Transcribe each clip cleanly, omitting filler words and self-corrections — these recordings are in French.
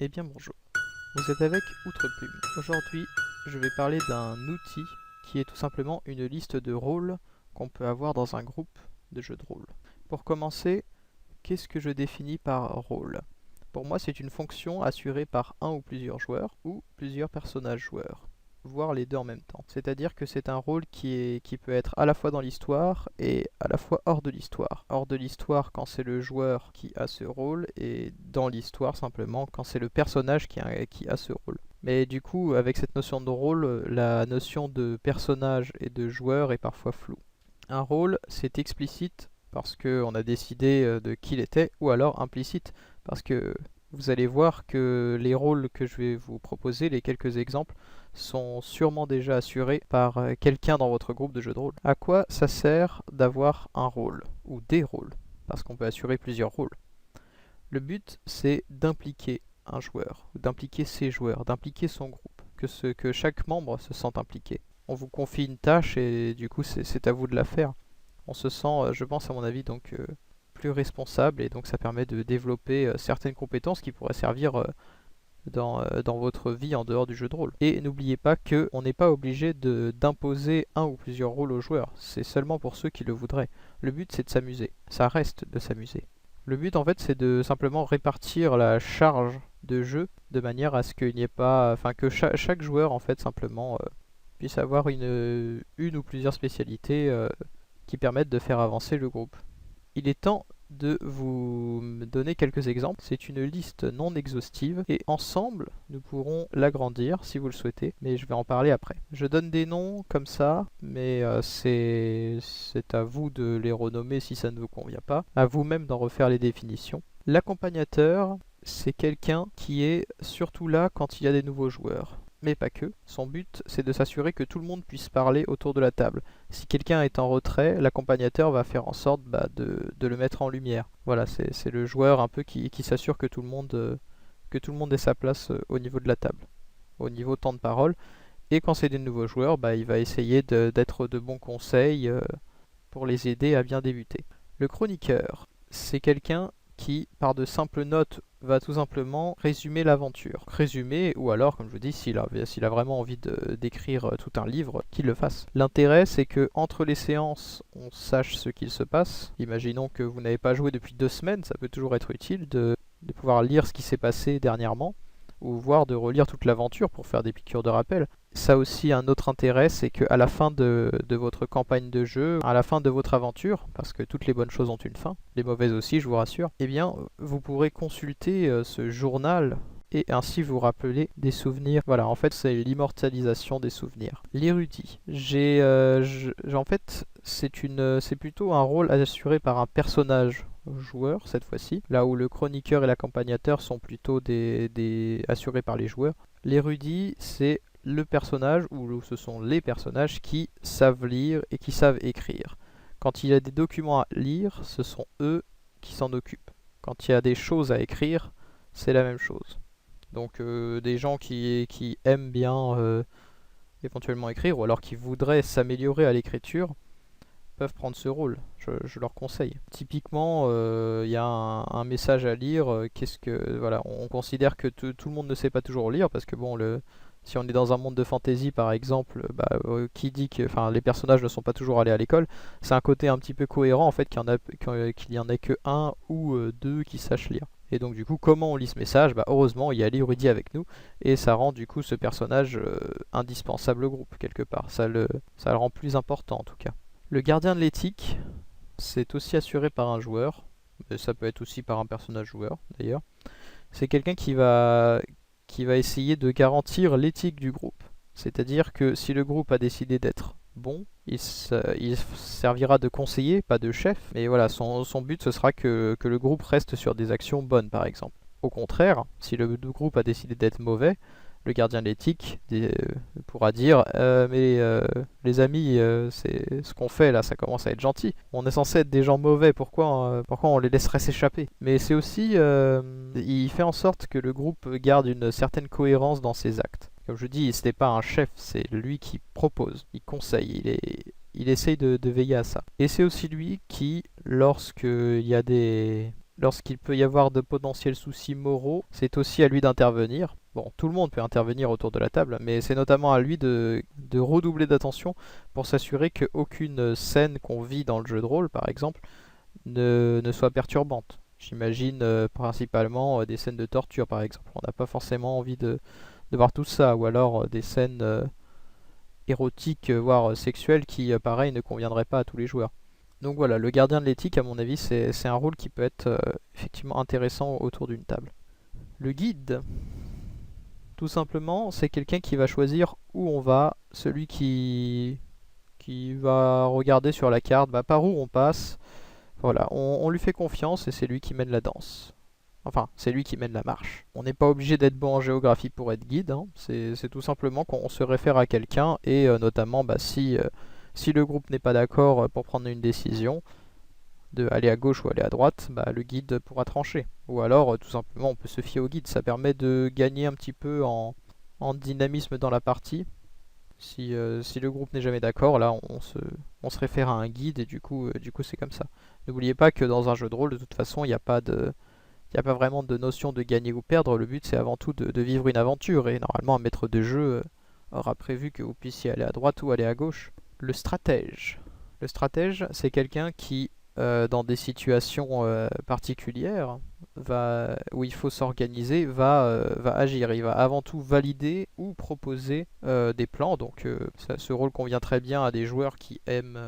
Eh bien bonjour, vous êtes avec Outreplume. Aujourd'hui, je vais parler d'un outil qui est tout simplement une liste de rôles qu'on peut avoir dans un groupe de jeux de rôle. Pour commencer, qu'est-ce que je définis par rôle? Pour moi, c'est une fonction assurée par un ou plusieurs joueurs ou plusieurs personnages joueurs, voire les deux en même temps. C'est-à-dire que c'est un rôle qui peut être à la fois dans l'histoire et à la fois hors de l'histoire. Hors de l'histoire quand c'est le joueur qui a ce rôle, et dans l'histoire simplement quand c'est le personnage qui a ce rôle. Mais du coup, avec cette notion de rôle, la notion de personnage et de joueur est parfois floue. Un rôle, c'est explicite parce qu'on a décidé de qui il était, ou alors implicite parce que vous allez voir que les rôles que je vais vous proposer, les quelques exemples, sont sûrement déjà assurés par quelqu'un dans votre groupe de jeux de rôle. À quoi ça sert d'avoir un rôle, ou des rôles, parce qu'on peut assurer plusieurs rôles. Le but, c'est d'impliquer un joueur, ou d'impliquer ses joueurs, d'impliquer son groupe, que chaque membre se sente impliqué. On vous confie une tâche et du coup c'est à vous de la faire. On se sent, je pense à mon avis, donc plus responsable, et donc ça permet de développer certaines compétences qui pourraient servir dans votre vie en dehors du jeu de rôle. Et n'oubliez pas qu'on n'est pas obligé d'imposer un ou plusieurs rôles aux joueurs, c'est seulement pour ceux qui le voudraient. Le but c'est de s'amuser, ça reste de s'amuser. Le but en fait c'est de simplement répartir la charge de jeu de manière à ce qu'il n'y ait pas, enfin que chaque joueur en fait simplement puisse avoir une ou plusieurs spécialités qui permettent de faire avancer le groupe. Il est temps de vous donner quelques exemples. C'est une liste non exhaustive et ensemble nous pourrons l'agrandir si vous le souhaitez, mais je vais en parler après. Je donne des noms comme ça, mais c'est à vous de les renommer si ça ne vous convient pas, à vous-même d'en refaire les définitions. L'accompagnateur, c'est quelqu'un qui est surtout là quand il y a des nouveaux joueurs. Mais pas que. Son but, c'est de s'assurer que tout le monde puisse parler autour de la table. Si quelqu'un est en retrait, l'accompagnateur va faire en sorte de le mettre en lumière. Voilà, c'est le joueur un peu qui s'assure que tout le monde ait sa place au niveau de la table, au niveau temps de parole. Et quand c'est des nouveaux joueurs, il va essayer d'être de bons conseils pour les aider à bien débuter. Le chroniqueur, c'est quelqu'un qui, par de simples notes, va tout simplement résumer l'aventure. Résumer, ou alors, comme je vous dis, s'il a vraiment envie d'écrire tout un livre, qu'il le fasse. L'intérêt, c'est que entre les séances, on sache ce qu'il se passe. Imaginons que vous n'avez pas joué depuis 2 semaines, ça peut toujours être utile de pouvoir lire ce qui s'est passé dernièrement, ou voire de relire toute l'aventure pour faire des piqûres de rappel. Ça aussi, un autre intérêt, c'est qu'à la fin de votre campagne de jeu, à la fin de votre aventure, parce que toutes les bonnes choses ont une fin, les mauvaises aussi, je vous rassure, eh bien, vous pourrez consulter ce journal et ainsi vous rappeler des souvenirs. Voilà, en fait, c'est l'immortalisation des souvenirs. L'érudit. En fait, c'est plutôt un rôle assuré par un personnage joueur cette fois-ci, là où le chroniqueur et l'accompagnateur sont plutôt assurés par les joueurs. L'érudit, c'est le personnage, ou ce sont les personnages qui savent lire et qui savent écrire. Quand il y a des documents à lire, ce sont eux qui s'en occupent. Quand il y a des choses à écrire, c'est la même chose. Donc des gens qui aiment bien éventuellement écrire, ou alors qui voudraient s'améliorer à l'écriture, peuvent prendre ce rôle, je leur conseille. Typiquement, il y a un message à lire, voilà, on considère que tout le monde ne sait pas toujours lire, parce que bon, si on est dans un monde de fantasy par exemple, qui dit que les personnages ne sont pas toujours allés à l'école, c'est un côté un petit peu cohérent en fait qu'il y en ait que un ou deux qui sachent lire. Et donc du coup, comment on lit ce message? Heureusement, il y a l'érudit avec nous, et ça rend du coup ce personnage indispensable au groupe quelque part. Ça le rend plus important en tout cas. Le gardien de l'éthique, c'est aussi assuré par un joueur, mais ça peut être aussi par un personnage joueur d'ailleurs. C'est quelqu'un qui va essayer de garantir l'éthique du groupe. C'est-à-dire que si le groupe a décidé d'être bon, il servira de conseiller, pas de chef. Mais voilà, son but ce sera que le groupe reste sur des actions bonnes par exemple. Au contraire, si le groupe a décidé d'être mauvais, le gardien de l'éthique pourra dire les amis, c'est ce qu'on fait là, ça commence à être gentil. On est censé être des gens mauvais, pourquoi on les laisserait s'échapper? Mais c'est aussi, il fait en sorte que le groupe garde une certaine cohérence dans ses actes. Comme je dis, ce n'est pas un chef, c'est lui qui propose, il conseille, il essaye de veiller à ça. Et c'est aussi lui qui, lorsqu'il y a lorsqu'il peut y avoir de potentiels soucis moraux, c'est aussi à lui d'intervenir. Bon, tout le monde peut intervenir autour de la table, mais c'est notamment à lui de redoubler d'attention pour s'assurer qu'aucune scène qu'on vit dans le jeu de rôle, par exemple, ne soit perturbante. J'imagine principalement des scènes de torture, par exemple. On n'a pas forcément envie de voir tout ça, ou alors des scènes érotiques, voire sexuelles, qui, pareil, ne conviendraient pas à tous les joueurs. Donc voilà, le gardien de l'éthique, à mon avis, c'est un rôle qui peut être effectivement intéressant autour d'une table. Le guide, tout simplement, c'est quelqu'un qui va choisir où on va, celui qui va regarder sur la carte bah, par où on passe. Voilà, on lui fait confiance et c'est lui qui mène la danse. Enfin, c'est lui qui mène la marche. On n'est pas obligé d'être bon en géographie pour être guide, hein. C'est tout simplement qu'on se réfère à quelqu'un et notamment bah, si le groupe n'est pas d'accord pour prendre une décision, de aller à gauche ou aller à droite, bah, le guide pourra trancher. Ou alors, tout simplement, on peut se fier au guide. Ça permet de gagner un petit peu en dynamisme dans la partie. Si le groupe n'est jamais d'accord, là, on se réfère à un guide et du coup c'est comme ça. N'oubliez pas que dans un jeu de rôle, de toute façon, il n'y a pas vraiment de notion de gagner ou perdre. Le but, c'est avant tout de vivre une aventure. Et normalement, un maître de jeu aura prévu que vous puissiez aller à droite ou aller à gauche. Le stratège. Le stratège, c'est quelqu'un qui, dans des situations particulières, où il faut s'organiser, va agir. Il va avant tout valider ou proposer des plans. Donc ce rôle convient très bien à des joueurs qui aiment,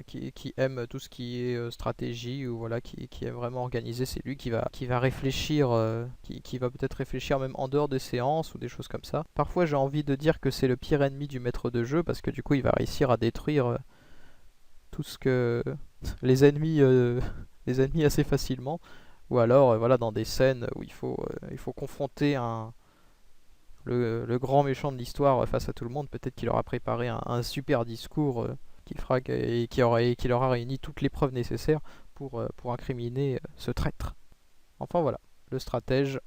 qui aiment tout ce qui est stratégie ou voilà, qui aiment vraiment organiser. C'est lui qui va réfléchir, qui va peut-être réfléchir même en dehors des séances ou des choses comme ça. Parfois j'ai envie de dire que c'est le pire ennemi du maître de jeu parce que du coup il va réussir à détruire tout ce que les ennemis assez facilement. Ou alors, voilà, dans des scènes où il faut confronter le grand méchant de l'histoire face à tout le monde, peut-être qu'il aura préparé un super discours et qu'il aura réuni toutes les preuves nécessaires pour incriminer ce traître. Enfin voilà, le stratège.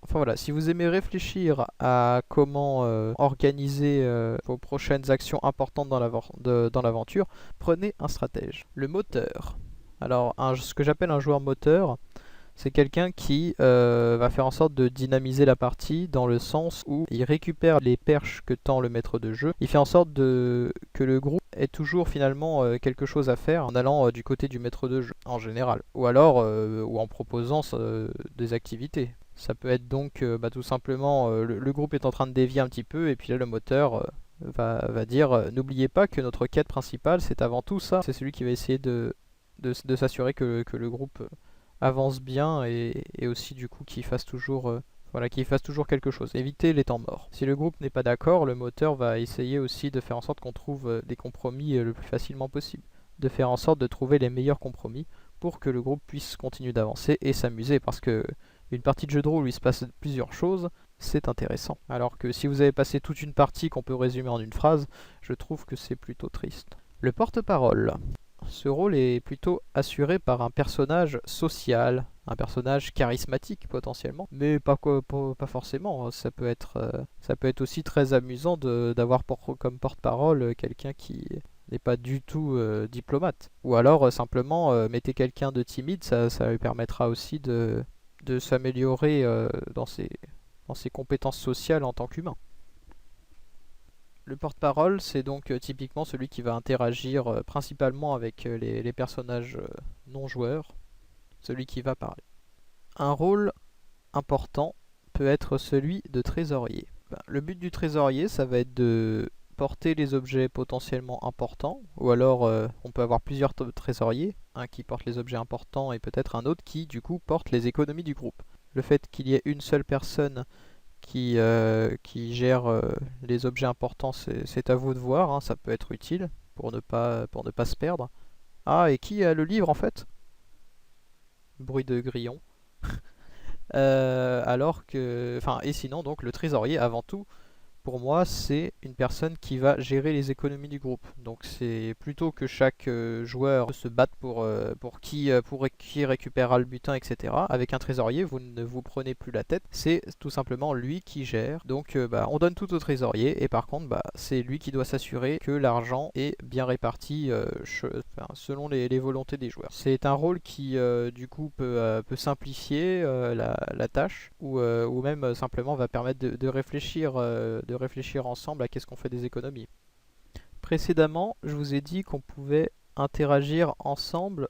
Enfin voilà, si vous aimez réfléchir à comment organiser vos prochaines actions importantes dans l'aventure, prenez un stratège. Le moteur. Alors, ce que j'appelle un joueur moteur, c'est quelqu'un qui va faire en sorte de dynamiser la partie dans le sens où il récupère les perches que tend le maître de jeu. Il fait en sorte que le groupe ait toujours finalement quelque chose à faire en allant du côté du maître de jeu en général. Ou alors ou en proposant des activités. Ça peut être donc tout simplement le groupe est en train de dévier un petit peu et puis là le moteur va dire n'oubliez pas que notre quête principale c'est avant tout ça. C'est celui qui va essayer de s'assurer que le groupe avance bien et aussi du coup qu'il fasse toujours voilà, qu'il fasse toujours quelque chose. Éviter les temps morts. Si le groupe n'est pas d'accord, le moteur va essayer aussi de faire en sorte qu'on trouve des compromis le plus facilement possible. De faire en sorte de trouver les meilleurs compromis pour que le groupe puisse continuer d'avancer et s'amuser. Parce que une partie de jeu de rôle où il se passe plusieurs choses, c'est intéressant. Alors que si vous avez passé toute une partie qu'on peut résumer en une phrase, je trouve que c'est plutôt triste. Le porte-parole. Ce rôle est plutôt assuré par un personnage social, un personnage charismatique potentiellement, mais pas forcément. Ça peut être aussi très amusant d'avoir comme porte-parole quelqu'un qui n'est pas du tout diplomate. Ou alors simplement mettez quelqu'un de timide, ça lui permettra aussi de s'améliorer dans ses compétences sociales en tant qu'humain. Le porte-parole, c'est donc typiquement celui qui va interagir principalement avec les personnages non-joueurs, celui qui va parler. Un rôle important peut être celui de trésorier. Le but du trésorier, ça va être de porter les objets potentiellement importants, ou alors on peut avoir plusieurs trésoriers, un qui porte les objets importants et peut-être un autre qui du coup porte les économies du groupe. Le fait qu'il y ait une seule personne qui gère les objets importants, c'est à vous de voir, hein, ça peut être utile pour ne pas se perdre. Ah, et qui a le livre en fait? Bruit de grillon. Alors que, enfin, et sinon donc le trésorier avant tout pour moi, c'est une personne qui va gérer les économies du groupe. Donc c'est plutôt que chaque joueur se batte pour qui récupérera le butin, etc. Avec un trésorier, vous ne vous prenez plus la tête. C'est tout simplement lui qui gère. Donc on donne tout au trésorier et par contre, c'est lui qui doit s'assurer que l'argent est bien réparti selon les volontés des joueurs. C'est un rôle qui du coup peut simplifier la tâche ou même simplement va permettre de réfléchir ensemble à qu'est-ce qu'on fait des économies. Précédemment, je vous ai dit qu'on pouvait interagir ensemble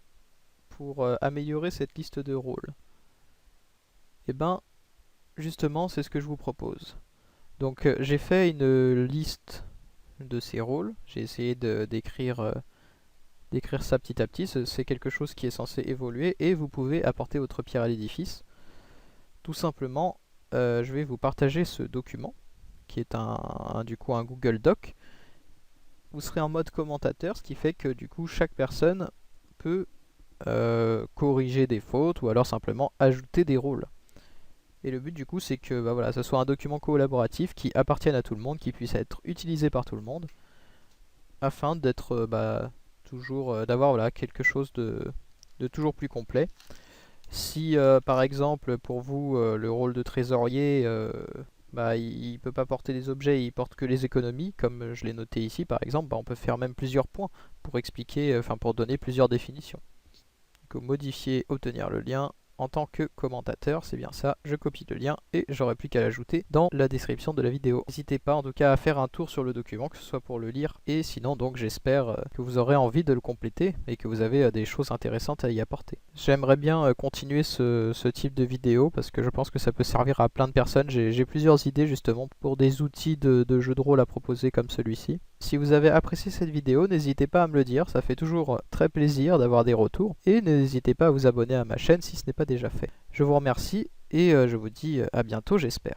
pour améliorer cette liste de rôles. Et ben, justement, c'est ce que je vous propose. Donc, j'ai fait une liste de ces rôles. J'ai essayé d'écrire ça petit à petit. C'est quelque chose qui est censé évoluer et vous pouvez apporter votre pierre à l'édifice. Tout simplement, je vais vous partager ce document qui est du coup un Google Doc. Vous serez en mode commentateur, ce qui fait que du coup chaque personne peut corriger des fautes ou alors simplement ajouter des rôles. Et le but du coup c'est que voilà, ce soit un document collaboratif qui appartienne à tout le monde, qui puisse être utilisé par tout le monde, afin d'être toujours d'avoir voilà, quelque chose de toujours plus complet. Si par exemple pour vous le rôle de trésorier il peut pas porter des objets, il porte que les économies, comme je l'ai noté ici par exemple, on peut faire même plusieurs points pour expliquer, pour donner plusieurs définitions. Donc modifier, obtenir le lien. En tant que commentateur, c'est bien ça, je copie le lien et j'aurai plus qu'à l'ajouter dans la description de la vidéo. N'hésitez pas en tout cas à faire un tour sur le document, que ce soit pour le lire et sinon donc j'espère que vous aurez envie de le compléter et que vous avez des choses intéressantes à y apporter. J'aimerais bien continuer ce type de vidéo parce que je pense que ça peut servir à plein de personnes. J'ai plusieurs idées justement pour des outils de jeu de rôle à proposer comme celui-ci. Si vous avez apprécié cette vidéo, n'hésitez pas à me le dire, ça fait toujours très plaisir d'avoir des retours. Et n'hésitez pas à vous abonner à ma chaîne si ce n'est pas déjà fait. Je vous remercie et je vous dis à bientôt j'espère.